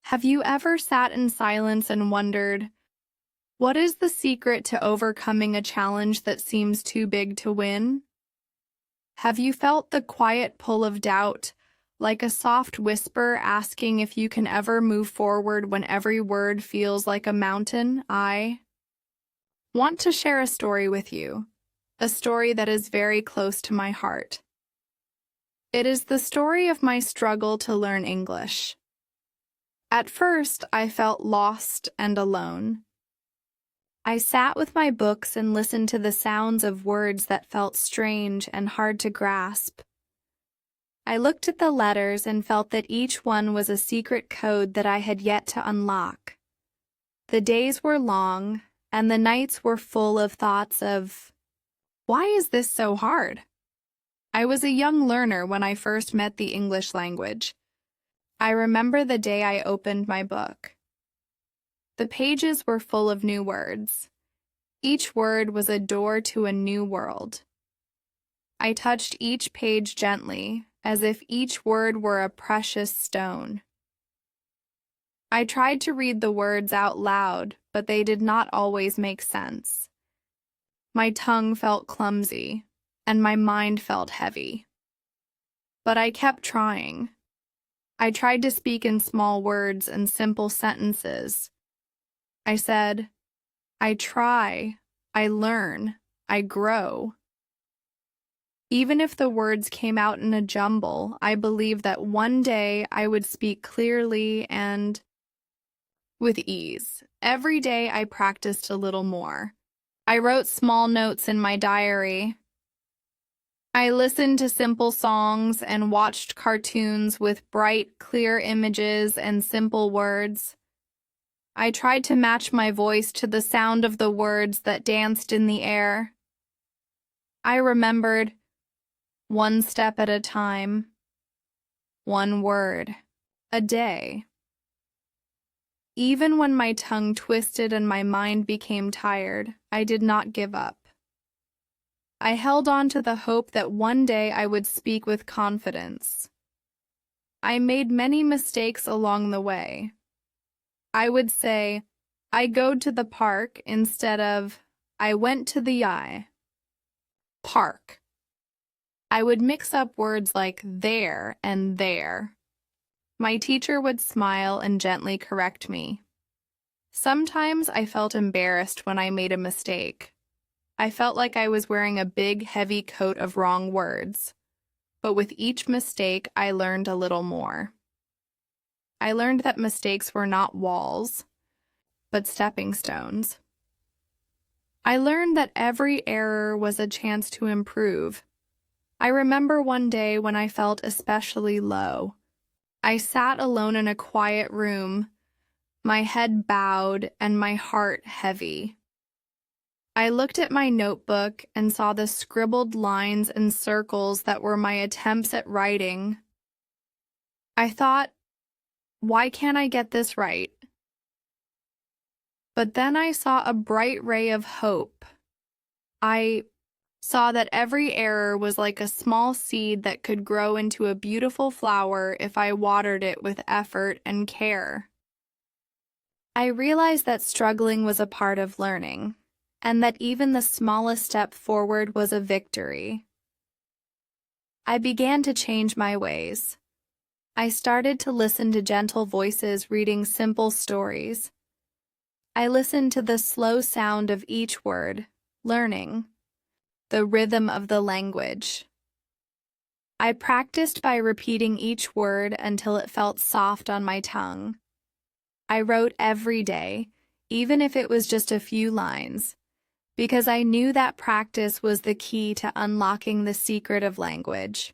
Have you ever sat in silence and wondered, what is the secret to overcoming a challenge that seems too big to win? Have you felt the quiet pull of doubt, like a soft whisper asking if you can ever move forward when every word feels like a mountain? I want to share a story with you, a story that is very close to my heart. It is the story of my struggle to learn English. At first, I felt lost and alone. I sat with my books and listened to the sounds of words that felt strange and hard to grasp. I looked at the letters and felt that each one was a secret code that I had yet to unlock. The days were long, and the nights were full of thoughts of, why is this so hard? I was a young learner when I first met the English language. I remember the day I opened my book. The pages were full of new words. Each word was a door to a new world. I touched each page gently, as if each word were a precious stone. I tried to read the words out loud, but they did not always make sense. My tongue felt clumsy, and my mind felt heavy. But I kept trying. I tried to speak in small words and simple sentences. I said, I try, I learn, I grow. Even if the words came out in a jumble, I believed that one day I would speak clearly and with ease. Every day I practiced a little more. I wrote small notes in my diary. I listened to simple songs and watched cartoons with bright, clear images and simple words. I tried to match my voice to the sound of the words that danced in the air. I remembered, one step at a time, one word a day. Even when my tongue twisted and my mind became tired, I did not give up. I held on to the hope that one day I would speak with confidence. I made many mistakes along the way. I would say, I go to the park instead of, I went to the park. I would mix up words like there and there. My teacher would smile and gently correct me. Sometimes I felt embarrassed when I made a mistake. I felt like I was wearing a big, heavy coat of wrong words. But with each mistake, I learned a little more. I learned that mistakes were not walls, but stepping stones. I learned that every error was a chance to improve. I remember one day when I felt especially low. I sat alone in a quiet room, my head bowed and my heart heavy. I looked at my notebook and saw the scribbled lines and circles that were my attempts at writing. I thought, why can't I get this right? But then I saw a bright ray of hope. I saw that every error was like a small seed that could grow into a beautiful flower if I watered it with effort and care. I realized that struggling was a part of learning, and that even the smallest step forward was a victory. I began to change my ways. I started to listen to gentle voices reading simple stories. I listened to the slow sound of each word, learning the rhythm of the language. I practiced by repeating each word until it felt soft on my tongue. I wrote every day, even if it was just a few lines, because I knew that practice was the key to unlocking the secret of language.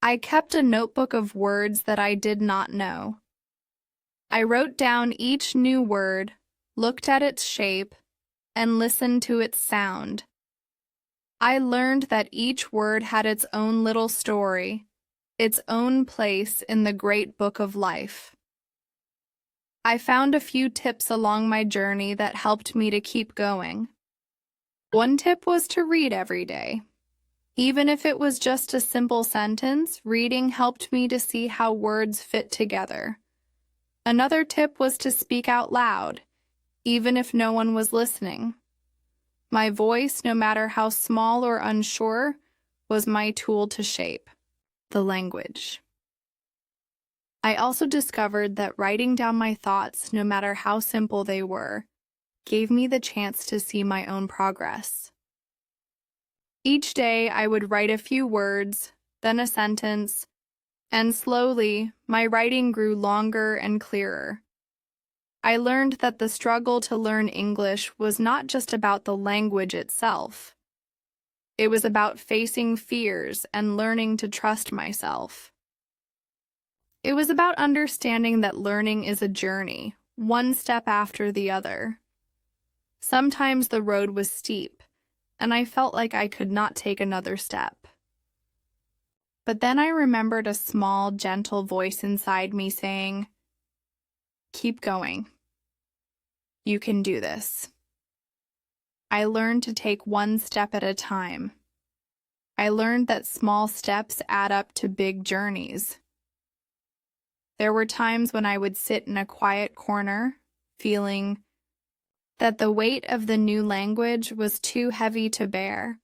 I kept a notebook of words that I did not know. I wrote down each new word, looked at its shape, and listened to its sound. I learned that each word had its own little story, its own place in the great book of life. I found a few tips along my journey that helped me to keep going. One tip was to read every day. Even if it was just a simple sentence, reading helped me to see how words fit together. Another tip was to speak out loud, even if no one was listening. My voice, no matter how small or unsure, was my tool to shape the language. I also discovered that writing down my thoughts, no matter how simple they were, gave me the chance to see my own progress. Each day I would write a few words, then a sentence, and slowly my writing grew longer and clearer. I learned that the struggle to learn English was not just about the language itself. It was about facing fears and learning to trust myself. It was about understanding that learning is a journey, one step after the other. Sometimes the road was steep, and I felt like I could not take another step. But then I remembered a small, gentle voice inside me saying, "Keep going. You can do this." I learned to take one step at a time. I learned that small steps add up to big journeys. There were times when I would sit in a quiet corner, feeling that the weight of the new language was too heavy to bear.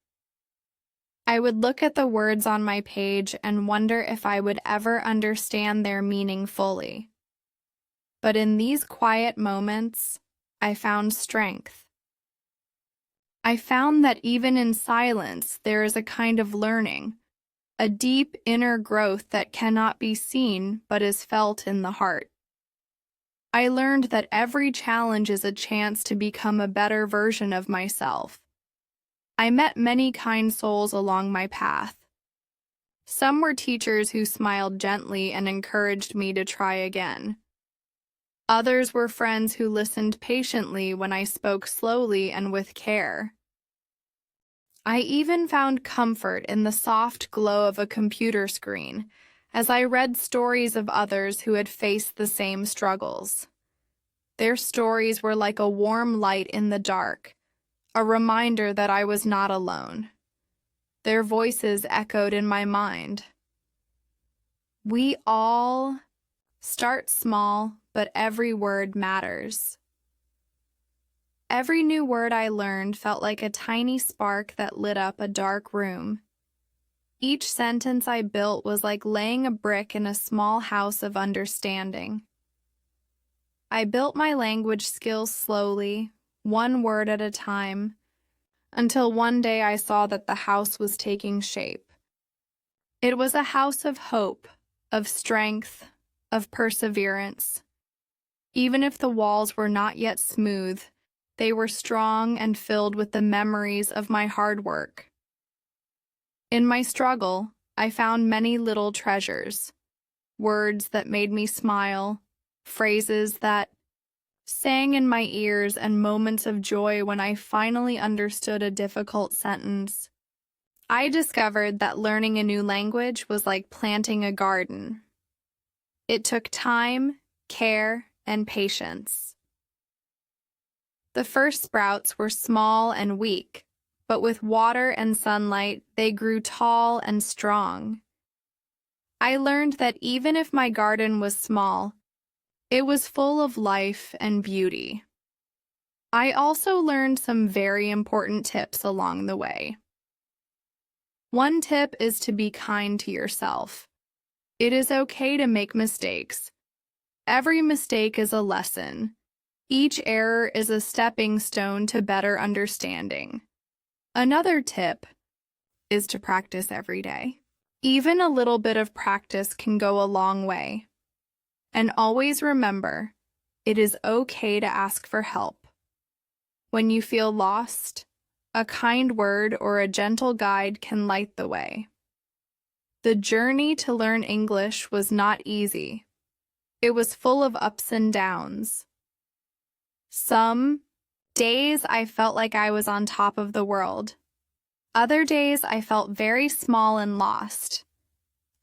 I would look at the words on my page and wonder if I would ever understand their meaning fully. But in these quiet moments, I found strength. I found that even in silence, there is a kind of learning, a deep inner growth that cannot be seen but is felt in the heart. I learned that every challenge is a chance to become a better version of myself. I met many kind souls along my path. Some were teachers who smiled gently and encouraged me to try again. Others were friends who listened patiently when I spoke slowly and with care. I even found comfort in the soft glow of a computer screen as I read stories of others who had faced the same struggles. Their stories were like a warm light in the dark, a reminder that I was not alone. Their voices echoed in my mind. We all start small, but every word matters. Every new word I learned felt like a tiny spark that lit up a dark room. Each sentence I built was like laying a brick in a small house of understanding. I built my language skills slowly, one word at a time, until one day I saw that the house was taking shape. It was a house of hope, of strength, of perseverance. Even if the walls were not yet smooth, they were strong and filled with the memories of my hard work. In my struggle, I found many little treasures, words that made me smile, phrases that sang in my ears, and moments of joy when I finally understood a difficult sentence. I discovered that learning a new language was like planting a garden. It took time, care, and patience. The first sprouts were small and weak, but with water and sunlight, they grew tall and strong. I learned that even if my garden was small, it was full of life and beauty. I also learned some very important tips along the way. One tip is to be kind to yourself. It is okay to make mistakes. Every mistake is a lesson. Each error is a stepping stone to better understanding. Another tip is to practice every day. Even a little bit of practice can go a long way. And always remember, it is okay to ask for help. When you feel lost, a kind word or a gentle guide can light the way. The journey to learn English was not easy. It was full of ups and downs. Some days I felt like I was on top of the world. Other days I felt very small and lost.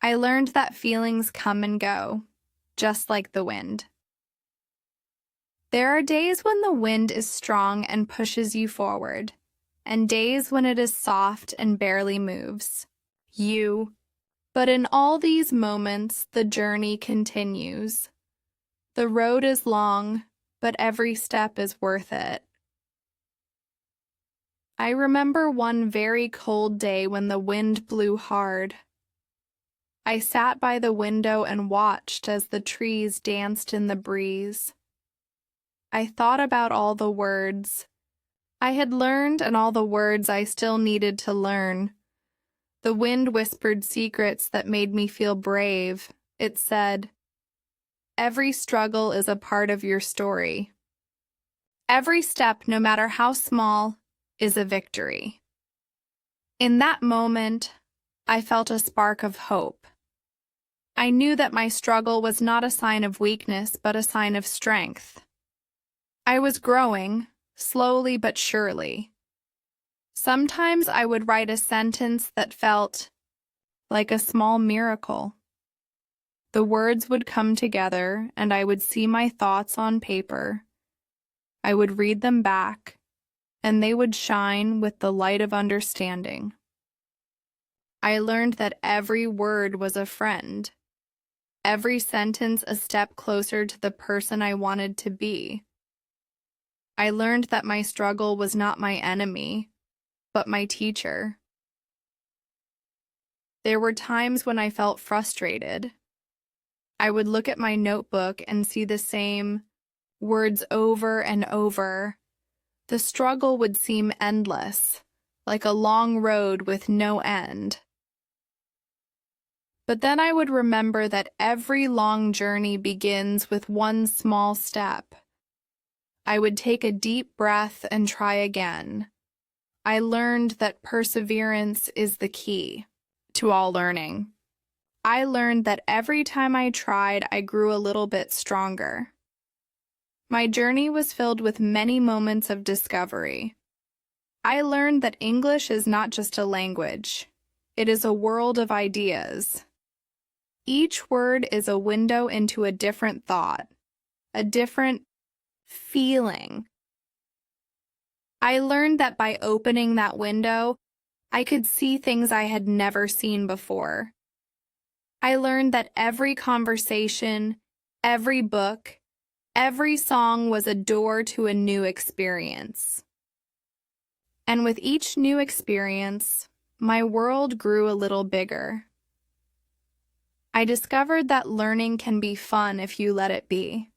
I learned that feelings come and go, just like the wind. There are days when the wind is strong and pushes you forward, and days when it is soft and barely moves you. But in all these moments, the journey continues. The road is long, but every step is worth it. I remember one very cold day when the wind blew hard. I sat by the window and watched as the trees danced in the breeze. I thought about all the words I had learned and all the words I still needed to learn. The wind whispered secrets that made me feel brave. It said, "Every struggle is a part of your story. Every step, no matter how small, is a victory." In that moment, I felt a spark of hope. I knew that my struggle was not a sign of weakness, but a sign of strength. I was growing, slowly but surely. Sometimes I would write a sentence that felt like a small miracle. The words would come together, and I would see my thoughts on paper. I would read them back, and they would shine with the light of understanding. I learned that every word was a friend, every sentence a step closer to the person I wanted to be. I learned that my struggle was not my enemy, but my teacher. There were times when I felt frustrated. I would look at my notebook and see the same words over and over. The struggle would seem endless, like a long road with no end. But then I would remember that every long journey begins with one small step. I would take a deep breath and try again. I learned that perseverance is the key to all learning. I learned that every time I tried, I grew a little bit stronger. My journey was filled with many moments of discovery. I learned that English is not just a language. It is a world of ideas. Each word is a window into a different thought, a different feeling. I learned that by opening that window, I could see things I had never seen before. I learned that every conversation, every book, every song was a door to a new experience. And with each new experience, my world grew a little bigger. I discovered that learning can be fun if you let it be.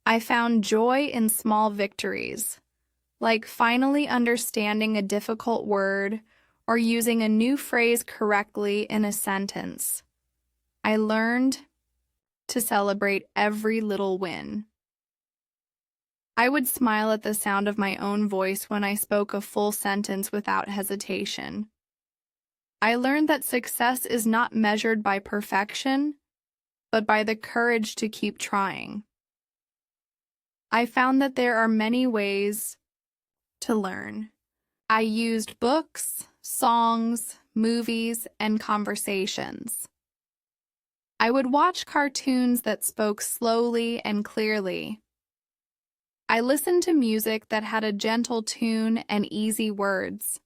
I found joy in small victories, like finally understanding a difficult word or using a new phrase correctly in a sentence. I learned to celebrate every little win. I would smile at the sound of my own voice when I spoke a full sentence without hesitation. I learned that success is not measured by perfection, but by the courage to keep trying. I found that there are many ways to learn. I used books, songs, movies, and conversations. I would watch cartoons that spoke slowly and clearly. I listened to music that had a gentle tune and easy words.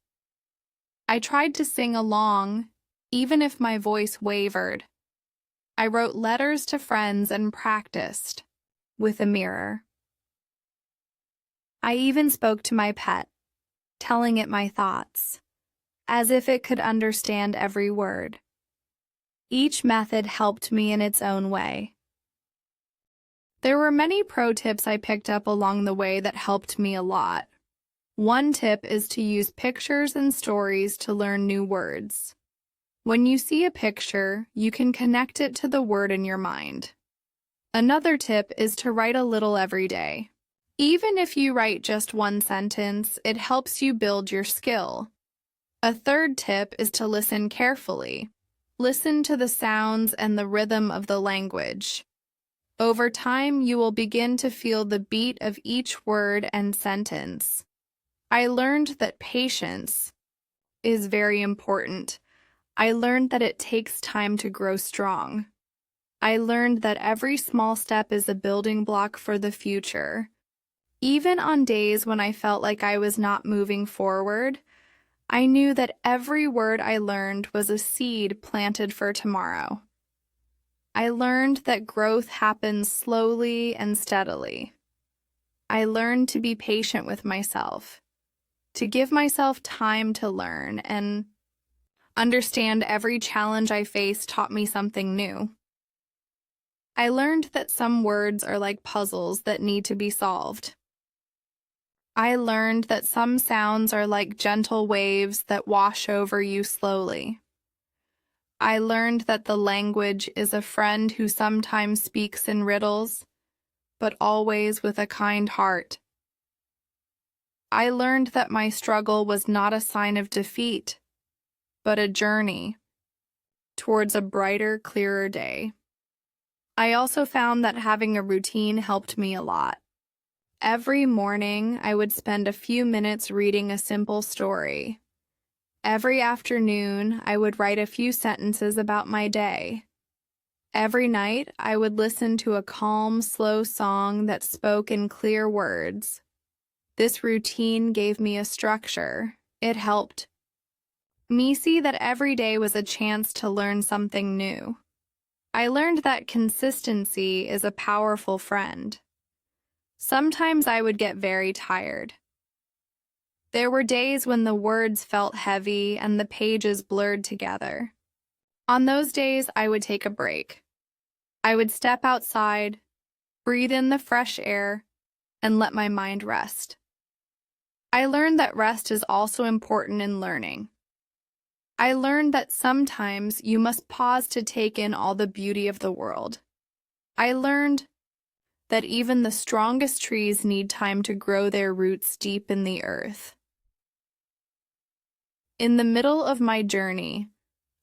I tried to sing along, even if my voice wavered. I wrote letters to friends and practiced with a mirror. I even spoke to my pet, telling it my thoughts, as if it could understand every word. Each method helped me in its own way. There were many pro tips I picked up along the way that helped me a lot. One tip is to use pictures and stories to learn new words. When you see a picture, you can connect it to the word in your mind. Another tip is to write a little every day. Even if you write just one sentence, it helps you build your skill. A third tip is to listen carefully. Listen to the sounds and the rhythm of the language. Over time, you will begin to feel the beat of each word and sentence. I learned that patience is very important. I learned that it takes time to grow strong. I learned that every small step is a building block for the future. Even on days when I felt like I was not moving forward, I knew that every word I learned was a seed planted for tomorrow. I learned that growth happens slowly and steadily. I learned to be patient with myself, to give myself time to learn, and understand every challenge I face taught me something new. I learned that some words are like puzzles that need to be solved. I learned that some sounds are like gentle waves that wash over you slowly. I learned that the language is a friend who sometimes speaks in riddles, but always with a kind heart. I learned that my struggle was not a sign of defeat, but a journey towards a brighter, clearer day. I also found that having a routine helped me a lot. Every morning, I would spend a few minutes reading a simple story. Every afternoon, I would write a few sentences about my day. Every night, I would listen to a calm, slow song that spoke in clear words. This routine gave me a structure. It helped me see that every day was a chance to learn something new. I learned that consistency is a powerful friend. Sometimes I would get very tired. There were days when the words felt heavy and the pages blurred together. On those days, I would take a break. I would step outside, breathe in the fresh air, and let my mind rest. I learned that rest is also important in learning. I learned that sometimes you must pause to take in all the beauty of the world. I learned that even the strongest trees need time to grow their roots deep in the earth. In the middle of my journey,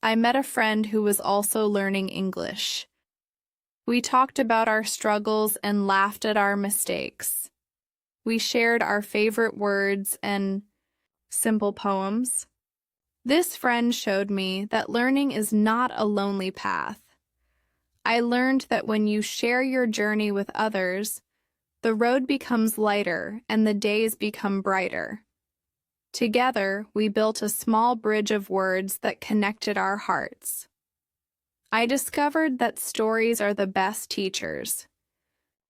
I met a friend who was also learning English. We talked about our struggles and laughed at our mistakes. We shared our favorite words and simple poems. This friend showed me that learning is not a lonely path. I learned that when you share your journey with others, the road becomes lighter and the days become brighter. Together, we built a small bridge of words that connected our hearts. I discovered that stories are the best teachers.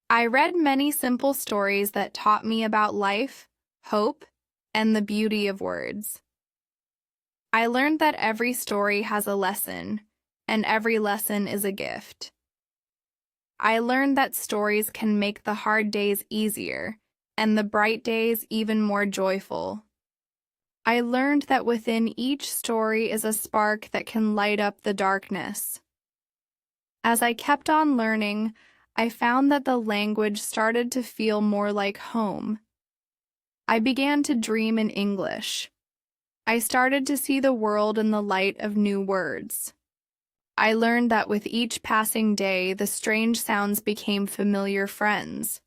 I read many simple stories that taught me about life, hope, and the beauty of words. I learned that every story has a lesson, and every lesson is a gift. I learned that stories can make the hard days easier, and the bright days even more joyful. I learned that within each story is a spark that can light up the darkness. As I kept on learning, I found that the language started to feel more like home. I began to dream in English. I started to see the world in the light of new words. I learned that with each passing day, the strange sounds became familiar friends.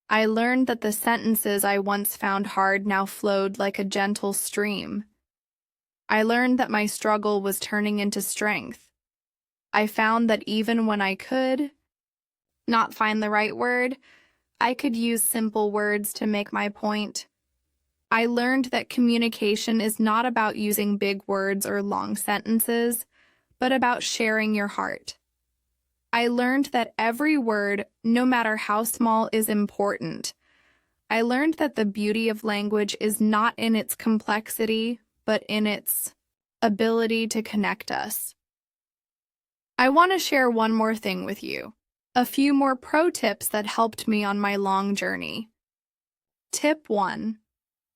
I learned that the sentences I once found hard now flowed like a gentle stream. I learned that my struggle was turning into strength. I found that even when I could not find the right word, I could use simple words to make my point. I learned that communication is not about using big words or long sentences, but about sharing your heart. I learned that every word, no matter how small, is important. I learned that the beauty of language is not in its complexity, but in its ability to connect us. I want to share one more thing with you. A few more pro tips that helped me on my long journey. Tip 1.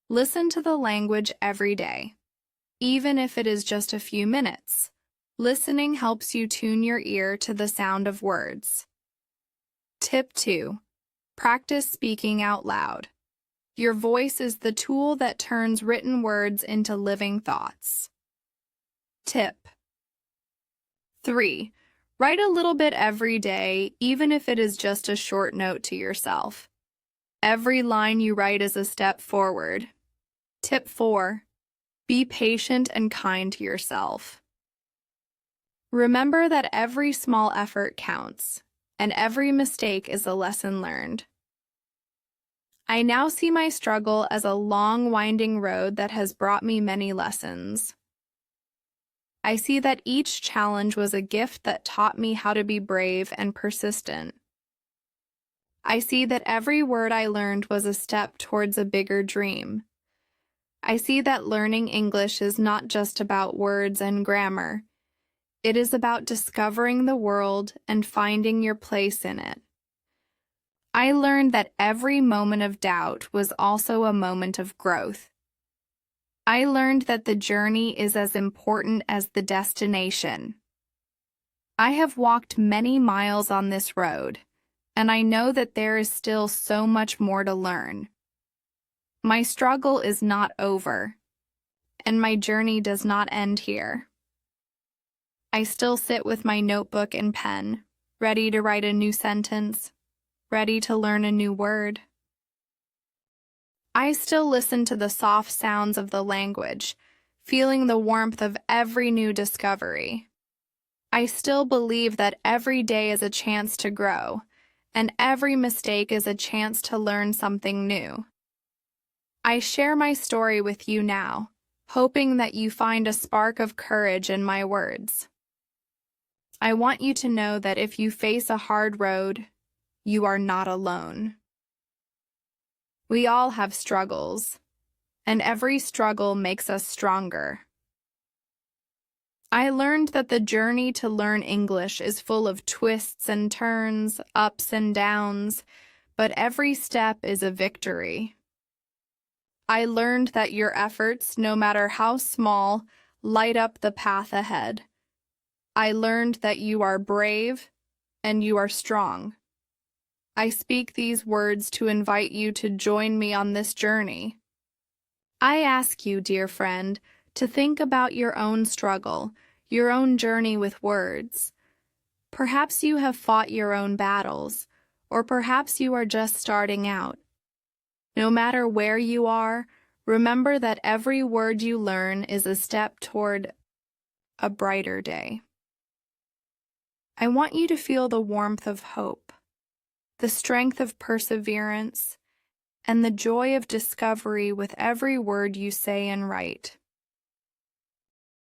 Listen to the language every day, even if it is just a few minutes. Listening helps you tune your ear to the sound of words. Tip 2. Practice speaking out loud. Your voice is the tool that turns written words into living thoughts. Tip 3. Write a little bit every day, even if it is just a short note to yourself. Every line you write is a step forward. Tip 4. Be patient and kind to yourself. Remember that every small effort counts, and every mistake is a lesson learned. I now see my struggle as a long, winding road that has brought me many lessons. I see that each challenge was a gift that taught me how to be brave and persistent. I see that every word I learned was a step towards a bigger dream. I see that learning English is not just about words and grammar. It is about discovering the world and finding your place in it. I learned that every moment of doubt was also a moment of growth. I learned that the journey is as important as the destination. I have walked many miles on this road, and I know that there is still so much more to learn. My struggle is not over, and my journey does not end here. I still sit with my notebook and pen, ready to write a new sentence, ready to learn a new word. I still listen to the soft sounds of the language, feeling the warmth of every new discovery. I still believe that every day is a chance to grow, and every mistake is a chance to learn something new. I share my story with you now, hoping that you find a spark of courage in my words. I want you to know that if you face a hard road, you are not alone. We all have struggles, and every struggle makes us stronger. I learned that the journey to learn English is full of twists and turns, ups and downs, but every step is a victory. I learned that your efforts, no matter how small, light up the path ahead. I learned that you are brave and you are strong. I speak these words to invite you to join me on this journey. I ask you, dear friend, to think about your own struggle, your own journey with words. Perhaps you have fought your own battles, or perhaps you are just starting out. No matter where you are, remember that every word you learn is a step toward a brighter day. I want you to feel the warmth of hope, the strength of perseverance, and the joy of discovery with every word you say and write.